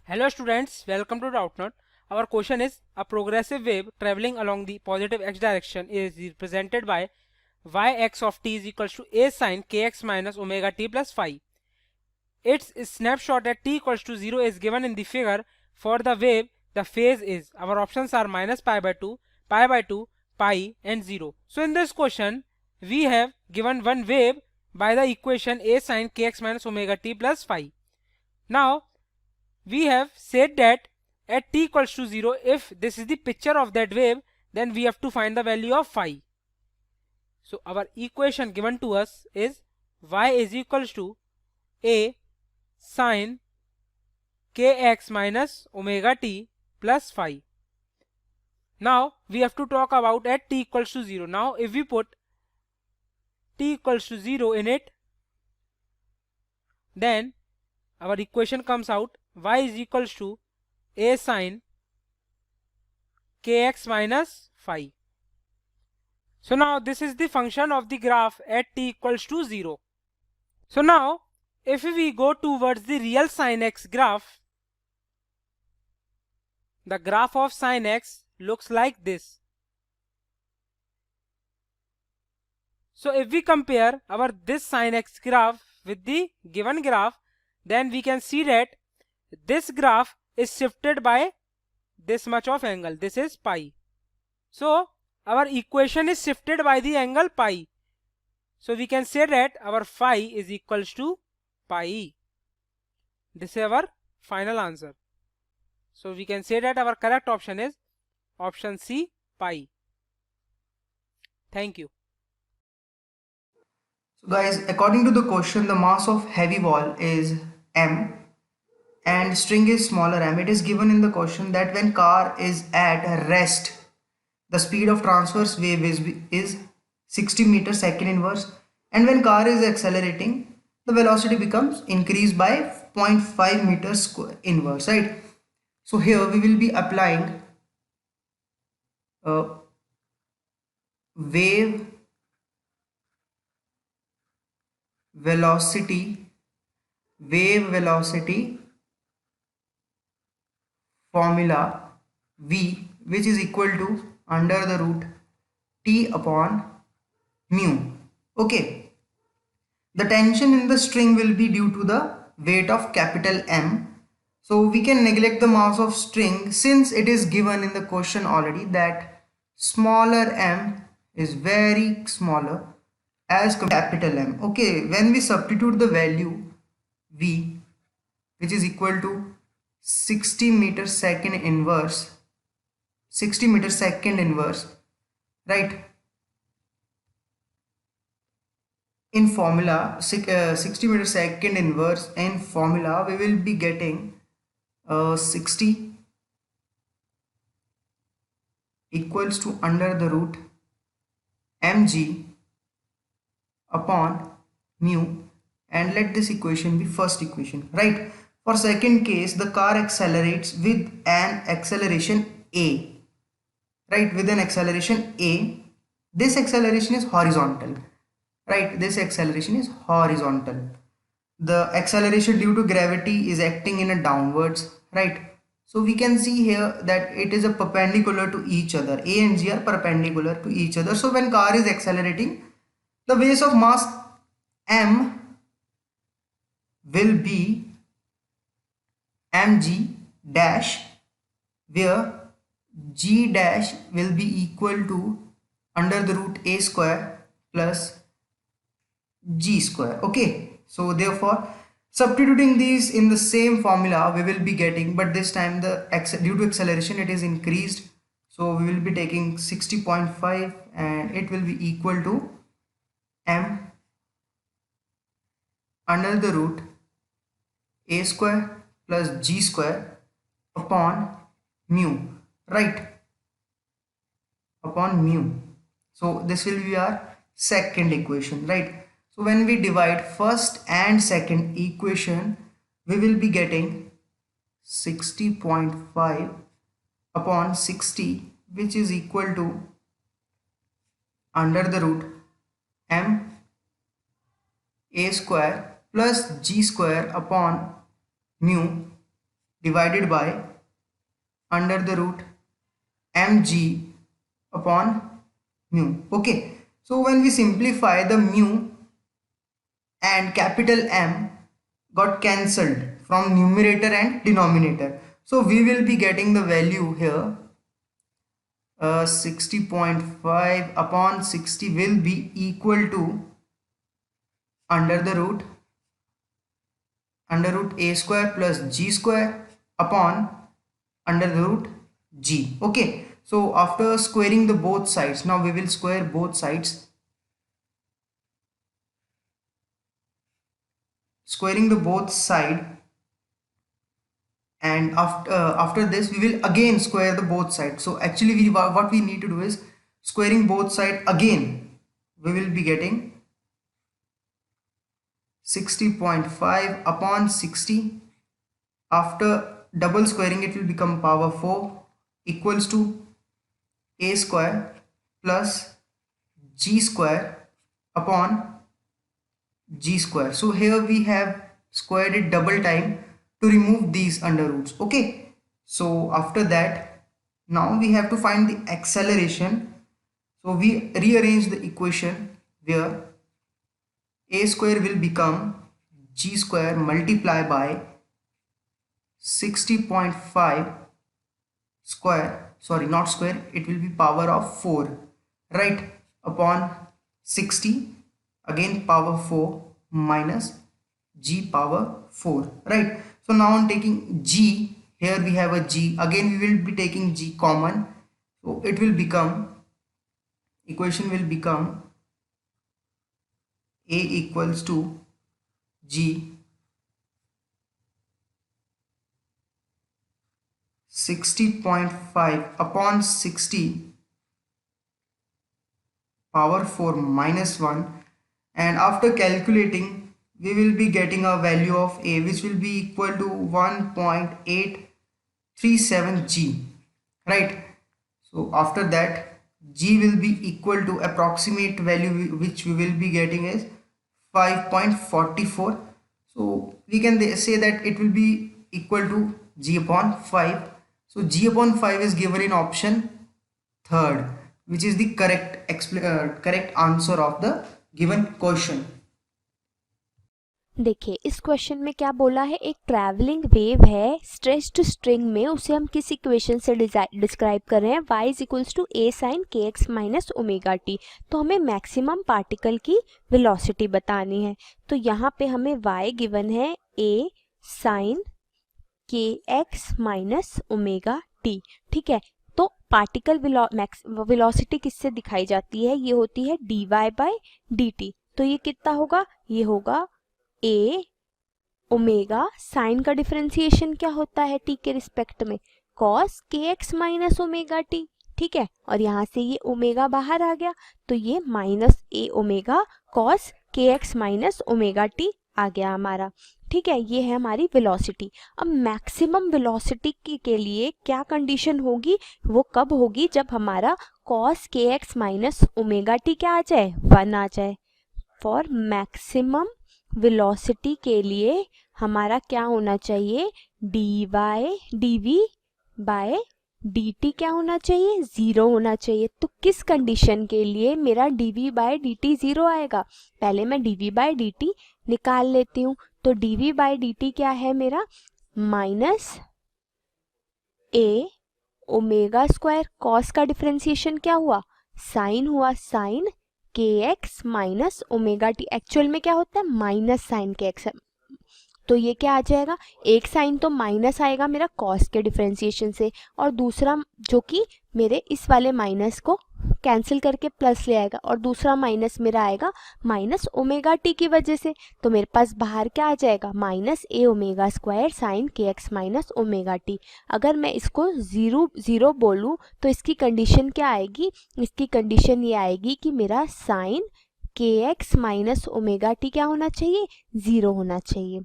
Hello students, welcome to Doubtnut. Our question is a progressive wave traveling along the positive x direction is represented by yx of t is equals to a sine kx minus omega t plus phi. Its snapshot at t equals to 0 is given in the figure. For the wave, the phase is, our options are minus pi by 2, pi and 0. So in this question, we have given one wave by the equation a sine kx minus omega t plus phi. Now, we have said that at t equals to 0, if this is the picture of that wave, then we have to find the value of phi. So our equation given to us is y is equals to a sine kx minus omega t plus phi. Now we have to talk about at t equals to 0. Now if we put t equals to 0 in it, then our equation comes out y is equals to a sine kx minus phi. So now this is the function of the graph at t equals to 0. So now if we go towards the real sin x graph, the graph of sin x looks like this. So if we compare our this sin x graph with the given graph, then we can see that this graph is shifted by this much of angle. This is pi. So our equation is shifted by the angle pi. So we can say that our phi is equals to pi. This is our final answer. So we can say that our correct option is option C, pi. Thank you. So guys, according to the question, the mass of heavy ball is m and string is smaller m. It is given in the question that when car is at rest, the speed of transverse wave is 60 meters second inverse, and when car is accelerating, the velocity becomes increased by 0.5 meters square inverse, right? So here we will be applying wave velocity formula v, which is equal to under the root t upon mu. Okay, the tension in the string will be due to the weight of capital M. So we can neglect the mass of string since it is given in the question already that smaller m is very smaller as capital M. Okay, when we substitute the value v, which is equal to 60 meters second inverse, right? In formula 60 meters second inverse, in formula we will be getting 60 equals to under the root mg upon mu, and let this equation be first equation, right? For second case, the car accelerates with an acceleration a, right? With an acceleration a, this acceleration is horizontal, right? This acceleration is horizontal. The acceleration due to gravity is acting in a downwards, right? So we can see here that it is a perpendicular to each other. A and G are perpendicular to each other. So when car is accelerating, the base of mass m will be mg dash, where g dash will be equal to under the root a square plus g square. Okay, so therefore substituting these in the same formula we will be getting, but this time the due to acceleration it is increased, so we will be taking 60.5 and it will be equal to m under the root a square plus g square upon mu, right? Upon mu. So this will be our second equation, right? So when we divide first and second equation, we will be getting 60.5 upon 60, which is equal to under the root m a square plus g square upon mu, divided by under the root mg upon mu. Okay, so when we simplify, the mu and capital M got cancelled from numerator and denominator, so we will be getting the value here 60.5 upon 60 will be equal to under root a square plus g square upon under root g. Okay, so after squaring the both sides, now we will square both sides. Squaring the both side, and after this we will again square the both sides. So actually what we need to do is squaring both side again. We will be getting 60.5 upon 60. After double squaring, it will become power 4 equals to a square plus g square upon g square. So here we have squared it double time to remove these under roots. Okay, so after that, now we have to find the acceleration. So we rearrange the equation where a square will become g square multiply by 60.5 square, sorry, not square, it will be power of 4, right, upon 60, again power 4 minus g power 4, right. So now I'm taking g, here we have a g, again we will be taking g common, so it will become, equation will become a equals to g 60.5 upon 60 power 4 minus 1, and after calculating we will be getting a value of a which will be equal to 1.837 g, right. So after that g will be equal to approximate value which we will be getting is 5.44. so we can say that it will be equal to g upon 5. So g upon 5 is given in option third, which is the correct answer of the given question. देखिए इस question में क्या बोला है, एक travelling wave है stretched string में, उसे हम किस इक्वेशन से डिस्क्राइब कर रहे हैं, y is equals to a sine k x minus omega t. तो हमें मैक्सिमम पार्टिकल की वेलोसिटी बतानी है. तो यहाँ पे हमें y गिवन है a sine k x minus omega T. ठीक है, तो पार्टिकल वेलोसिटी किससे दिखाई जाती है, ये होती है dy बाय dt. तो ये कितना होगा, ये होगा a ओमेगा, साइन का डिफरेंशिएशन क्या होता है t के रिस्पेक्ट में, cos के एक्स माइनस ओमेगा टी. ठीक है, और यहाँ से ये ओमेगा बाहर आ गया तो ये माइनस a ओमेगा cos के एक्स माइनस ओमेगा टी आ गया हमारा. ठीक है, ये है हमारी वेलोसिटी. अब मैक्सिमम वेलोसिटी के लिए क्या कंडीशन होगी, वो कब होगी, जब हमारा cos के एक्स माइनस ओमेगा टी क्या आ जाए, 1 आ जाए. फॉर मैक्सिमम वेलोसिटी के लिए हमारा क्या होना चाहिए, dy dv बाय dt क्या होना चाहिए, 0 होना चाहिए. तो किस कंडीशन के लिए मेरा dv बाय dt 0 आएगा, पहले मैं dv बाय dt निकाल लेती हूँ. तो dv बाय dt क्या है मेरा, minus a omega square, cos का डिफरेंशिएशन क्या हुआ, साइन हुआ, sign k x minus omega T. Actual में क्या होता है, माइनस साइन के एक्स. तो ये क्या आ जाएगा, एक साइन तो माइनस आएगा मेरा कॉस के डिफरेंशिएशन से, और दूसरा जो कि मेरे इस वाले माइनस को कैंसिल करके प्लस ले आएगा, और दूसरा माइनस मेरा आएगा माइनस ओमेगा टी की वजह से. तो मेरे पास बाहर क्या आ जाएगा, माइनस ए omega square sine k x minus omega T. अगर मैं इसको ज़ीरो बोलूँ तो इसकी कंडीशन क्या आएगी, इसकी कंडीशन ये आएगी कि मेरा sign k x minus omega T क्या होना चाहिए, 0 होना चाहिए.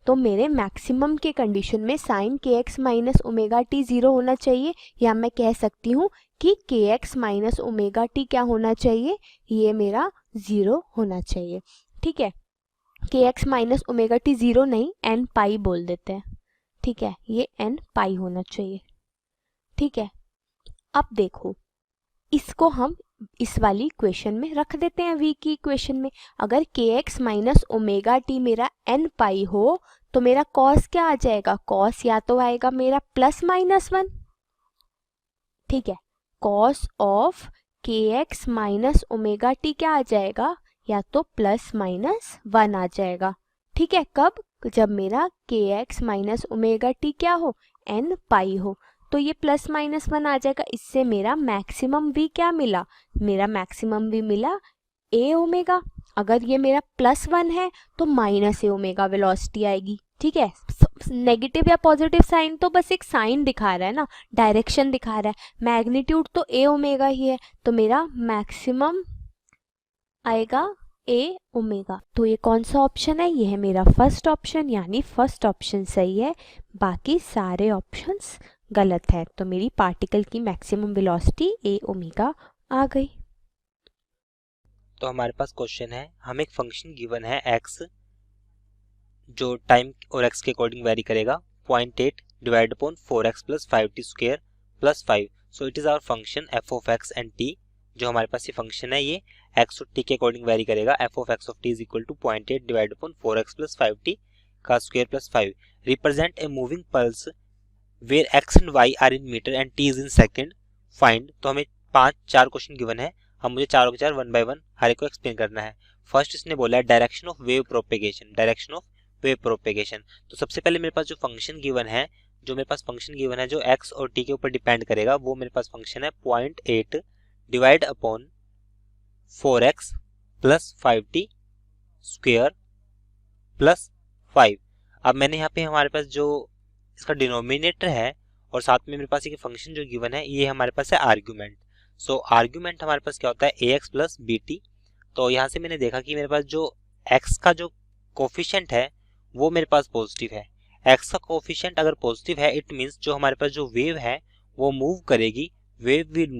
तो मेरे मैक्सिमम के कंडीशन में sign k x minus omega T 0 होना चाहिए, या मैं कह सकती हूँ कि के एक्स माइनस ओमेगा टी क्या होना चाहिए, ये मेरा 0 होना चाहिए. ठीक है, के एक्स माइनस ओमेगा टी 0 नहीं, एन पाई बोल देते हैं. ठीक है, ये n पाई होना चाहिए। ठीक है, अब देखो इसको हम इस वाली इक्वेशन में रख देते हैं, v की इक्वेशन में। अगर kx माइनस ओमेगा टी मेरा n पाई हो तो मेरा cos क्या आ जाएगा, cos या तो आएगा मेरा प्लस माइनस 1। ठीक है, cos of kx minus omega T क्या आ जाएगा, या तो प्लस माइनस 1 आ जाएगा। ठीक है, कब, जब मेरा kx माइनस ओमेगा टी क्या हो, n पाई हो, तो ये प्लस माइनस 1 आ जाएगा। इससे मेरा मैक्सिमम v क्या मिला, मेरा मैक्सिमम v मिला a ओमेगा। अगर ये मेरा प्लस 1 है तो माइनस a ओमेगा वेलोसिटी आएगी। ठीक है, नेगेटिव या पॉजिटिव साइन तो बस एक साइन दिखा रहा है ना, डायरेक्शन दिखा रहा है, मैग्नीट्यूड तो a ओमेगा ही है, तो मेरा मैक्सिमम आएगा a ओमेगा। तो ये कौन सा ऑप्शन है, ये है मेरा फर्स्ट ऑप्शन, यानी फर्स्ट ऑप्शन सही है, बाकी सारे ऑप्शंस गलत है। तो मेरी पार्टिकल की मैक्सिमम वेलोसिटी a ओमेगा आ गई। तो हमारे पास क्वेश्चन है, हमें एक फंक्शन गिवन है x जो टाइम और x के अकॉर्डिंग वेरी करेगा 0.8 divide upon 4x plus 5t square plus 5। So it is our function f of x and t। जो हमारे पास ये फंक्शन है ये x और t के अकॉर्डिंग वेरी करेगा। f of x of t is equal to 0.8 divide upon 4x plus 5t का square plus 5। Represent a moving pulse where x and y are in metre and t is in second, find. तो हमें 4 question given है, हम मुझे चारों के चार 1 bye 1 हर एक को एक्सप्लेन करना है। फर्स्ट इसने बोला है direction of wave propagation, direction of wave propagation. तो सबसे पहले मेरे पास जो फंक्शन गिवन है, जो x और t के ऊपर डिपेंड करेगा, वो मेरे पास फंक्शन है 0.8 divide upon 4x plus 5t square plus 5। अब मैंने यहाँ पे हमारे पास जो इसका डिनोमिनेटर है और साथ में मेरे पास एक फंक्शन जो गिवन है, ये हमारे पास है आर्ग्यूमेंट। सो आर्ग्यूमेंट हमारे पास क्या होता है, ax प्लस bt। तो यहाँ से मैंने देखा कि मेरे पास जो x का जो कोफिशिएंट है वो मेरे पास पॉजिटिव है। x का कोफिशिएंट अगर पॉजिटिव है, इट मींस जो हमारे पास जो वेव है वो मूव करेगी, wave will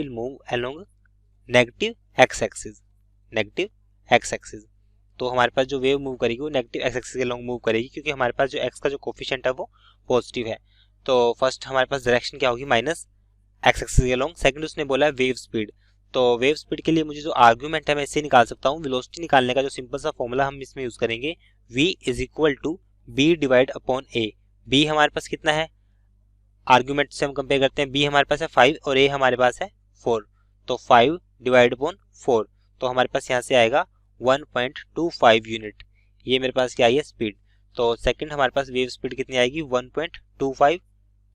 move along negative x axis, negative x axis. तो हमारे पास जो वेव मूव करेगी वो नेगेटिव x एक्सिस के अलोंग मूव करेगी, क्योंकि हमारे पास जो x का जो कोफिशिएंट है वो पॉजिटिव है। तो फर्स्ट हमारे पास डायरेक्शन क्या होगी, माइनस x एक्सिस के अलोंग। सेकंड उसने बोला है वेव स्पीड। तो वेव स्पीड के लिए मुझे जो आर्ग्यूमेंट है मैं इससे निकाल सकता हूँ। वेलोसिटी निकालने का जो सिंपल सा फॉर्मूला हम इसमें यूज करेंगे, v is equal to b divide upon a। b हमारे पास कितना है, आर्ग्यूमेंट से हम कंपेयर करते हैं, b हमारे पास है 5 और a हमारे पास है 4। तो 5 डिवाइड अपॉन 4, तो हमारे पास यहाँ से आएगा 1.25 यूनिट। ये मेरे पास क्या आई है, स्पीड। तो सेकंड हमारे पास वेव स्पीड कितनी आएगी, 1.25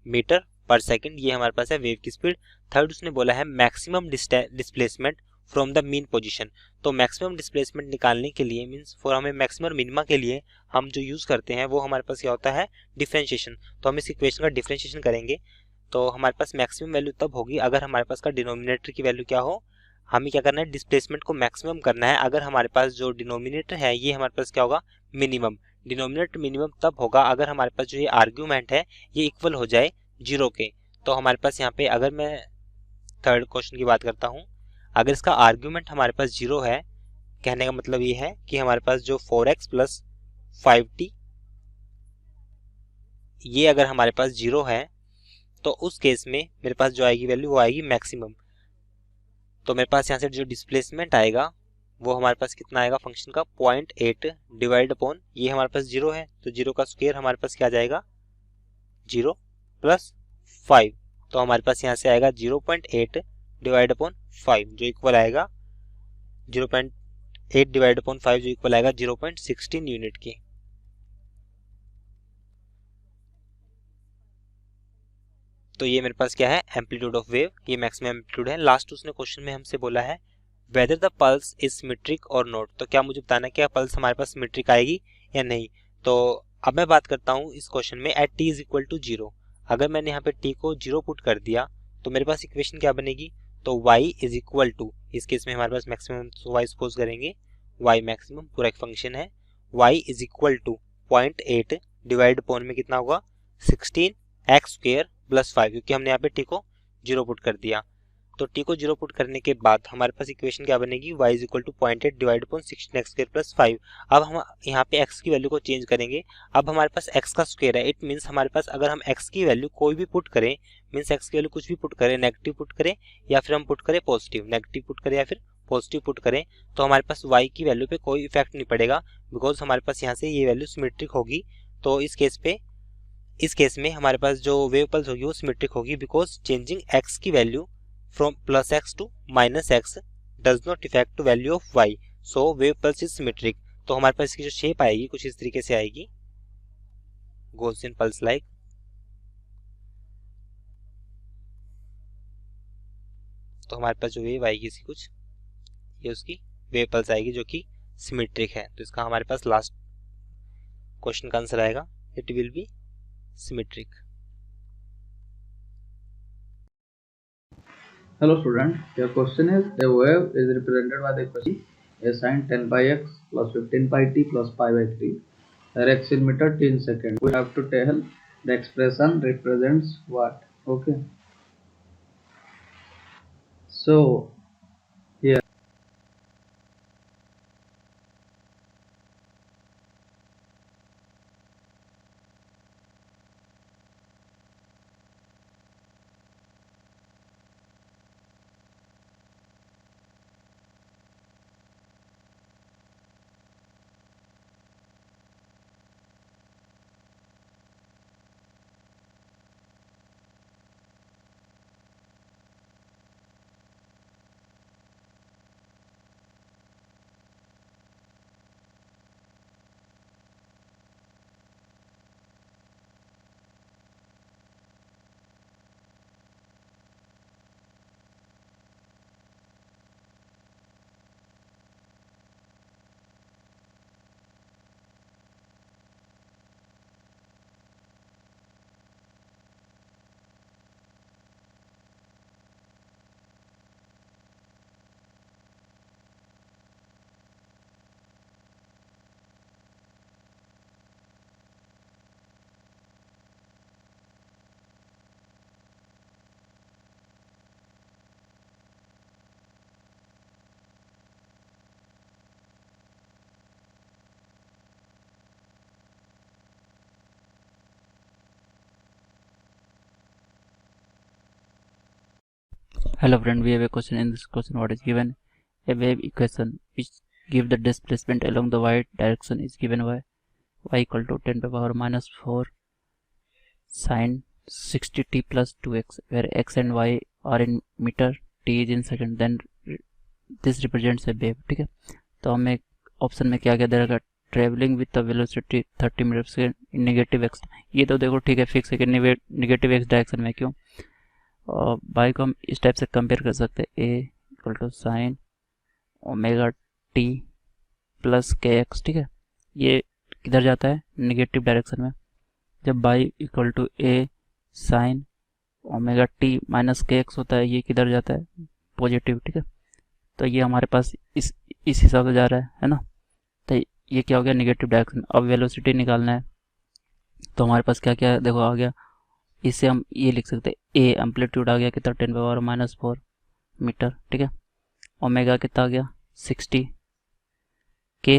मीटर पर सेकंड, ये हमारे पास है वेव की स्पीड। थर्ड उसने बोला है maximum displacement from the mean position. तो मैक्सिमम डिस्प्लेसमेंट निकालने के लिए, मींस फॉर हमें मैक्सिमम मिनिमा के लिए हम जो यूज करते हैं वो हमारे पास क्या होता है, डिफरेंशिएशन। तो हम इस इक्वेशन का डिफरेंशिएशन करेंगे तो हमारे पास मैक्सिमम वैल्यू तब होगी अगर हमारे पास का डिनोमिनेटर की वैल्यू क्या हो, हमें क्या करना है, डिस्प्लेसमेंट को मैक्सिमम करना है। अगर हमारे पास जो डिनोमिनेटर है ये हमारे पास क्या होगा, मिनिमम। डिनोमिनेटर मिनिमम तब होगा अगर हमारे पास जो ये आर्ग्यूमेंट है ये इक्वल हो जाए 0 के। तो हमारे पास यहाँ पे अगर मैं थर्ड क्वेश्चन की बात करता हूँ, अगर इसका आर्ग्यूमेंट हमारे पास 0 है, कहने का मतलब ये है कि हमारे पास जो 4x प्लस 5t ये अगर हमारे पास 0 है, तो उस केस में मेरे पास जो आएगी वैल्यू वो आएगी मैक्सिमम। तो मेरे पास यहाँ से जो डिस्प्लेसमेंट आएगा वो हमारे पास कितना आएगा फंक्शन का, 0.8 डिवाइड अपॉन, ये हमारे पास 0 है तो 0 का स्क्वायर हमारे पास क्या आ जाएगा, 0 प्लस 5। तो हमारे पास यहाँ से आएगा 0.8 डिवाइड अपॉन 5 जो इक्वल आएगा 0.8 डिवाइड अपॉन 5 जो इक्वल आएगा 0.16 यूनिट की। तो ये मेरे पास क्या है, एम्पलीट्यूड ऑफ वेव, ये मैक्सिमम एम्पलीट्यूड है। लास्ट उसने क्वेश्चन में हमसे बोला है whether the pulse is symmetric और नॉट। तो क्या मुझे बताना है क्या पल्स हमारे पास सिमेट्रिक आएगी या नहीं। तो अब मैं बात करता हूँ इस क्वेश्चन में, at t is equal to 0। अगर मैंने यहाँ पे t को 0 पुट कर दिया तो मेरे पास इक्वेशन क्या बनेगी, तो y इज इक्वल टू, इस केस में हमारे पास मैक्सिमम y सपोज करेंगे, y मैक्सिमम पूरा एक फंक्शन है, y is equal to 0.8 divide upon में कितना होगा, 16x स्क्वायर प्लस 5, क्योंकि हमने यहाँ पे t को 0 पुट कर दिया। तो टी को 0 पुट करने के बाद हमारे पास इक्वेशन क्या बनेगी, y is equal to 0.8 divide upon 16x² plus 5। अब हम यहाँ पे x की वैल्यू को चेंज करेंगे। अब हमारे पास x का स्क्वायर है, इट मीन्स हमारे पास अगर हम x की वैल्यू कोई भी पुट करें, मीन्स x की वैल्यू कुछ भी पुट करें, नेगेटिव पुट करें या फिर हम पुट करें पॉजिटिव, नेगेटिव पुट करें या फिर पॉजिटिव पुट करें, तो हमारे पास y की वैल्यू पे कोई इफेक्ट नहीं पड़ेगा, बिकॉज हमारे पास यहाँ से ये वैल्यू सिमेट्रिक होगी। तो इस केस में हमारे पास जो वेव पल्स होगी वो सिमेट्रिक होगी, बिकॉज चेंजिंग x की value from plus x to minus x does not effect to value of y, so wave pulse is symmetric. तो हमारे पास इसकी जो शेप आएगी कुछ इस तरीके से आएगी, गॉसियन पल्स लाइक। तो हमारे पास जो वेव आएगी इसकी कुछ ये उसकी वेव पल्स आएगी जो कि सिमेट्रिक है। तो इसका हमारे पास लास्ट क्वेश्चन का आंसर आएगा, it will be symmetric. Hello student, your question is a wave is represented by the equation a sin 10 by x plus 15 by t plus pi by 3 where x in meter, t in second. We have to tell the expression represents what. Okay, so here Hello friend, we have a question. In this question what is given, a wave equation which give the displacement along the y direction is given by y equal to 10 to the power minus 4 sin 60t plus 2x where x and y are in meter, t is in second, then this represents a wave. ठीक है, तो हमें option में क्या क्या दे रखा, travelling with the velocity 30 metre पर सेकेंड इन नेगेटिव एक्स। ये तो देखो ठीक है फिक्स है कि नेगेटिव एक्स डायरेक्शन में, क्यों और बाई को हम इस टाइप से कंपेयर कर सकते हैं, A equal to sine omega t plus k x. ठीक है, ये किधर जाता है, नेगेटिव डायरेक्शन में। जब y equal to a sine omega t minus k x होता है, ये किधर जाता है, पॉजिटिव। ठीक है, तो ये हमारे पास इस हिसाब से जा रहा है ना। तो ये क्या हो गया, नेगेटिव डायरेक्शन। अब वेलोसिटी निकालना है, तो हमारे पास क्या क्या है, देखो आ गया। इससे हम ये लिख सकते हैं, ए एम्पलीट्यूड आ गया कितना, 10 पावर माइनस 4 मीटर। ठीक है, ओमेगा कितना आ गया 60, के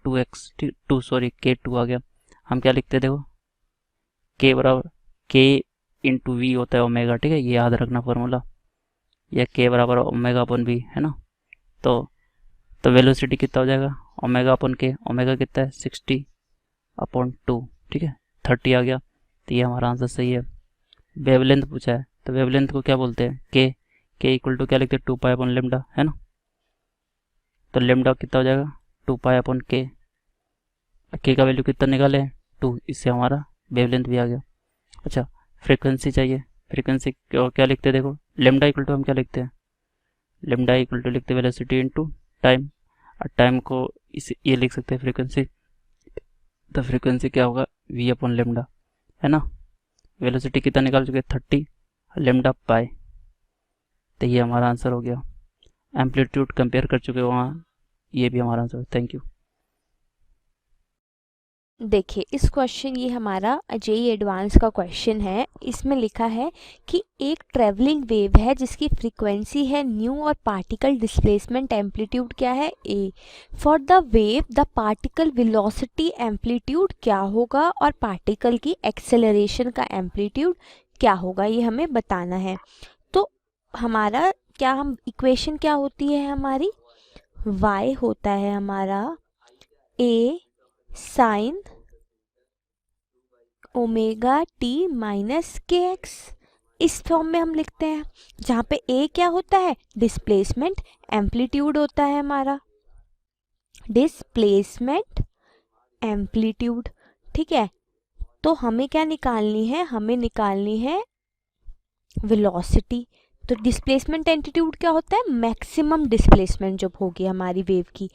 2x के 2 आ गया। हम क्या लिखते हैं, देखो के बराबर के इंटू वी होता है ओमेगा। ठीक है, ये याद रखना फॉर्मूला, या के बराबर ओमेगा अपन वी है ना। तो वेलोसिटी कितना हो जाएगा, ओमेगा अपन के, ओमेगा कितना है 60/2। ठीक है, 30 आ गया। तो ये हमारा आंसर सही है। वेवलेंथ पूछा है, तो वेवलेंथ को क्या बोलते हैं, के इक्वल टू क्या लिखते हैं, 2 पाई अपॉन लेमडा है ना। तो लेमडा कितना हो जाएगा 2 पाई अपॉन के का वैल्यू कितना निकाले 2, इससे हमारा वेवलेंथ भी आ गया। अच्छा, फ्रीक्वेंसी चाहिए, फ्रीक्वेंसी क्या लिखते हैं, देखो लेमडा इक्वल टू हम क्या लिखते हैं, लेमडा इक्वल टू लिखते हैं वेलोसिटी इनटू टाइम, और टाइम को ये लिख सकते हैं फ्रीक्वेंसी। तो फ्रीक्वेंसी क्या होगा, वी अपॉन लेमडा है ना। वेलोसिटी कितना निकाल चुके 30, लेमडा पाई। तो ये हमारा आंसर हो गया। एम्पलीट्यूड कंपेयर कर चुके वहाँ, ये भी हमारा आंसर है। Thank you. देखिए इस क्वेश्चन, ये हमारा जेईई एडवांस का क्वेश्चन है। इसमें लिखा है कि एक ट्रेवलिंग वेव है जिसकी फ्रीक्वेंसी है न्यू और पार्टिकल डिस्प्लेसमेंट एम्पलीट्यूड क्या है, A. For the wave the particle velocity amplitude क्या होगा और पार्टिकल की एक्सेलरेशन का एम्पलीट्यूड क्या होगा, ये हमें बताना है। तो हमारा क्या, हम इक्वेशन क्या होती है हमारी, y होता है हमारा a sign omega t minus k x, इस फॉर्म में हम लिखते हैं, जहाँ पे a क्या होता है, डिस्प्लेसमेंट एम्पलीट्यूड होता है हमारा, डिस्प्लेसमेंट एम्पलीट्यूड। ठीक है, तो हमें क्या निकालनी है, हमें निकालनी है वेलोसिटी। तो डिस्प्लेसमेंट एम्पलीट्यूड क्या होता है, मैक्सिमम डिस्प्लेसमेंट जब होगी हमारी वेव की।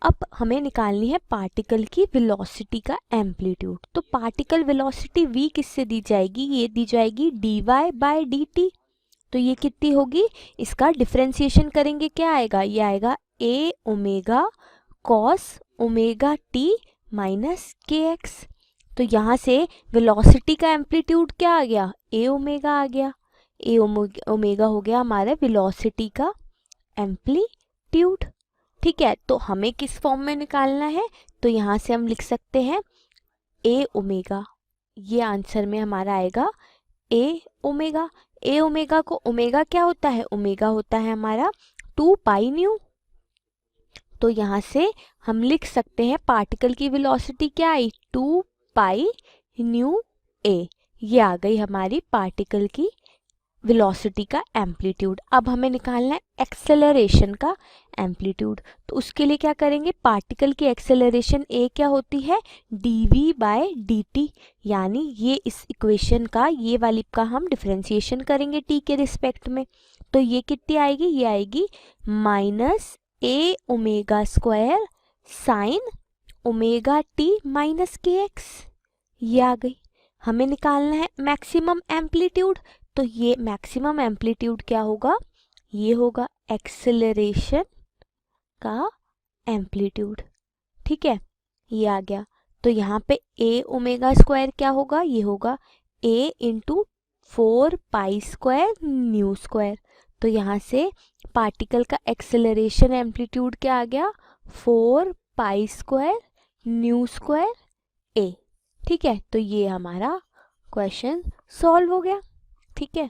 अब हमें निकालनी है पार्टिकल की वेलोसिटी का एम्पलीट्यूड। तो पार्टिकल वेलोसिटी v किससे दी जाएगी, ये दी जाएगी dy बाय dt। तो ये कितनी होगी, इसका डिफरेंशिएशन करेंगे क्या आएगा, ये आएगा a omega cos omega t minus k x. तो यहाँ से वेलोसिटी का एम्पलीट्यूड क्या आ गया, a ओमेगा आ गया, a ओमेगा हो गया हमारे वेलोसिटी का एम्पलीट्यूड। ठीक है, तो हमें किस फॉर्म में निकालना है, तो यहाँ से हम लिख सकते हैं a ओमेगा, ये आंसर में हमारा आएगा a ओमेगा। a ओमेगा को, ओमेगा क्या होता है, ओमेगा होता है हमारा 2 पाई न्यू। तो यहाँ से हम लिख सकते हैं पार्टिकल की वेलोसिटी क्या आई, 2 पाई न्यू a, ये आ गई हमारी पार्टिकल की वेलोसिटी का एम्पलीट्यूड। अब हमें निकालना है एक्सेलरेशन का एम्पलीट्यूड। तो उसके लिए क्या करेंगे, पार्टिकल की एक्सेलरेशन a क्या होती है, dv बाय dt, यानी ये इस इक्वेशन का, ये वाली का हम डिफरेंशिएशन करेंगे t के रिस्पेक्ट में। तो ये कितनी आएगी, ये आएगी minus a omega square sine omega t minus k x, ये आ गई। हमें निकालना है मैक्सिमम एम्पलीट्यूड। तो ये मैक्सिमम एम्पलीट्यूड क्या होगा, ये होगा एक्सेलरेशन का एम्पलीट्यूड। ठीक है, ये आ गया। तो यहाँ पे a ओमेगा स्क्वायर क्या होगा, ये होगा a into 4 pi square new square. तो यहाँ से पार्टिकल का एक्सेलरेशन एम्पलीट्यूड क्या आ गया, 4 pi square new square a। ठीक है, तो ये हमारा क्वेश्चन सॉल्व हो गया। ठीक है,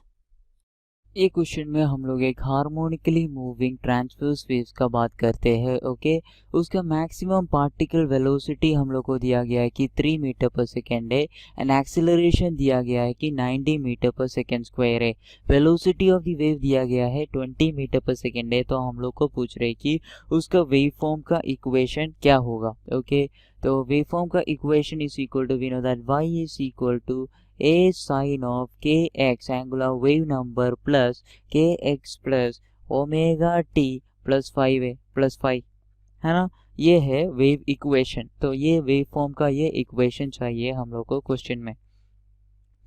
ये क्वेश्चन में हम लोग एक हार्मोनिकली मूविंग ट्रांसवर्स वेव्स का बात करते हैं। ओके, उसका मैक्सिमम पार्टिकल वेलोसिटी हम लोग को दिया गया है कि 3 मीटर पर सेकेंड है, एंड एक्सेलरेशन दिया गया है कि 90 मीटर पर सेकेंड स्क्वायर है। वेलोसिटी ऑफ द वेव दिया गया है 20 मीटर पर सेकेंड है। तो हम लोग को पूछ रहे कि उसका वेव फॉर्म का इक्वेशन क्या होगा। ओके, तो वेव फॉर्म का equation is equal to, we know that y is equal to a sin of kx angular wave number plus kx plus omega t plus 5 plus 5 है ना, ये है wave equation. तो ये वेव फॉर्म का ये equation चाहिए हम लोग को क्वेश्चन में।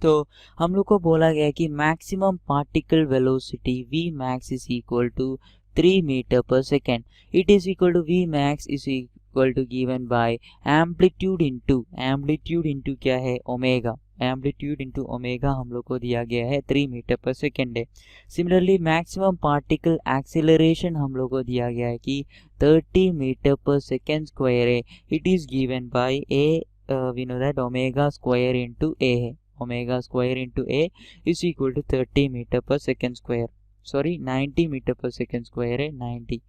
तो हम लोग को बोला गया कि maximum particle velocity v max is equal to 3 metre पर second. It is equal to v max is equal to given by amplitude into क्या है, ओमेगा। एम्पलीट्यूड इंटू ओमेगा हम लोग को दिया गया है 3 मीटर पर सेकेंड है। सिमिलरली मैक्सिमम पार्टिकल एक्सेलरेशन हम लोग को दिया गया है कि 30 मीटर पर सेकेंड स्क्वायर है। It is given by A, we know that omega square into A है। Omega square into A is equal to 30 metre पर सेकेंड स्क्वायर, सॉरी 90 मीटर पर सेकेंड स्क्वायर है 90।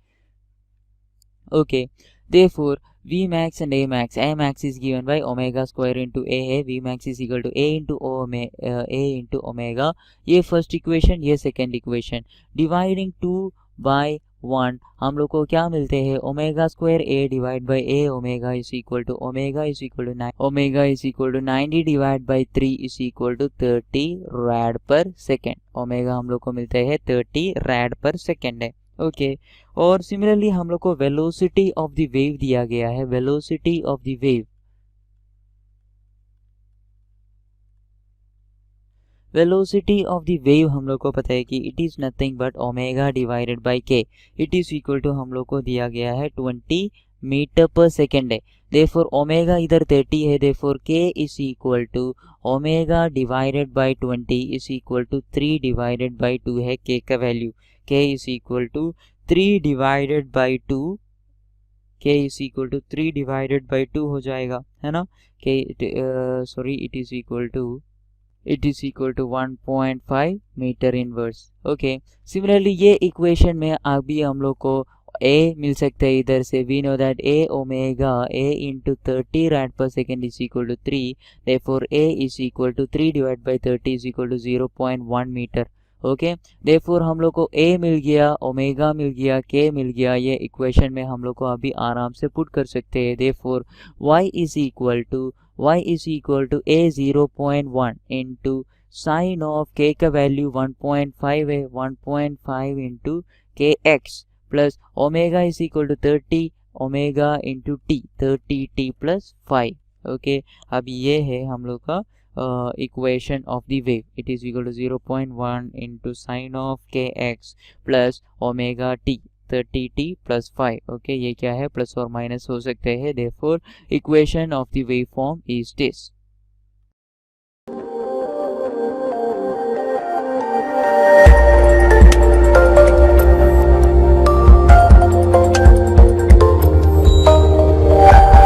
Okay, therefore v max and a max is given by omega square into a है, v max is equal to a into omega। ये first equation, ये second equation. Dividing 2 by 1 हम लोग को क्या मिलते हैं, omega square a divide by a omega is equal to 90 divide by 3 is equal to 30 rad per second. Omega हम लोग को मिलते हैं 30 रैड पर सेकेंड है। ओके, और सिमिलरली हम लोग को वेलोसिटी ऑफ द वेव दिया गया है। Velocity of the wave, velocity of the wave हम लोग को पता है कि it is nothing but omega divided bye के। इट इज इक्वल टू हम लोग को दिया गया है 20 मीटर पर सेकेंड है, देयरफॉर ओमेगा इधर 30 है, therefore k is equal to omega divided by 20 is equal to 3 divided by 2 है k का value, k is equal to 3 divided by 2, k is equal to 3 divided by 2 हो जाएगा, है ना, k sorry it is equal to 1.5 metre inverse. Okay, similarly ये equation में अभी हम लोग को a मिल सकता है इधर से, we know that a omega a into 30 right per second is equal to 3, therefore a is equal to 3 divide by 30 is equal to 0.1 metre. Okay, therefore हम लोग को a मिल गया, ओमेगा मिल गया, k मिल गया, ये इक्वेशन में हम लोग को अभी आराम से पुट कर सकते हैं। Therefore y is equal to a 0.1 into sine of k का वैल्यू 1.5 है, 1.5 into kx plus omega is equal to 30 omega into t, 30t plus 5। Okay, अब ये है हम लोग का equation of the wave, it is equal to 0.1 into sine of kx plus omega t, 30t plus 5। Okay, ये क्या है, plus और माइनस हो सकते हैं, therefore equation of the wave form is this.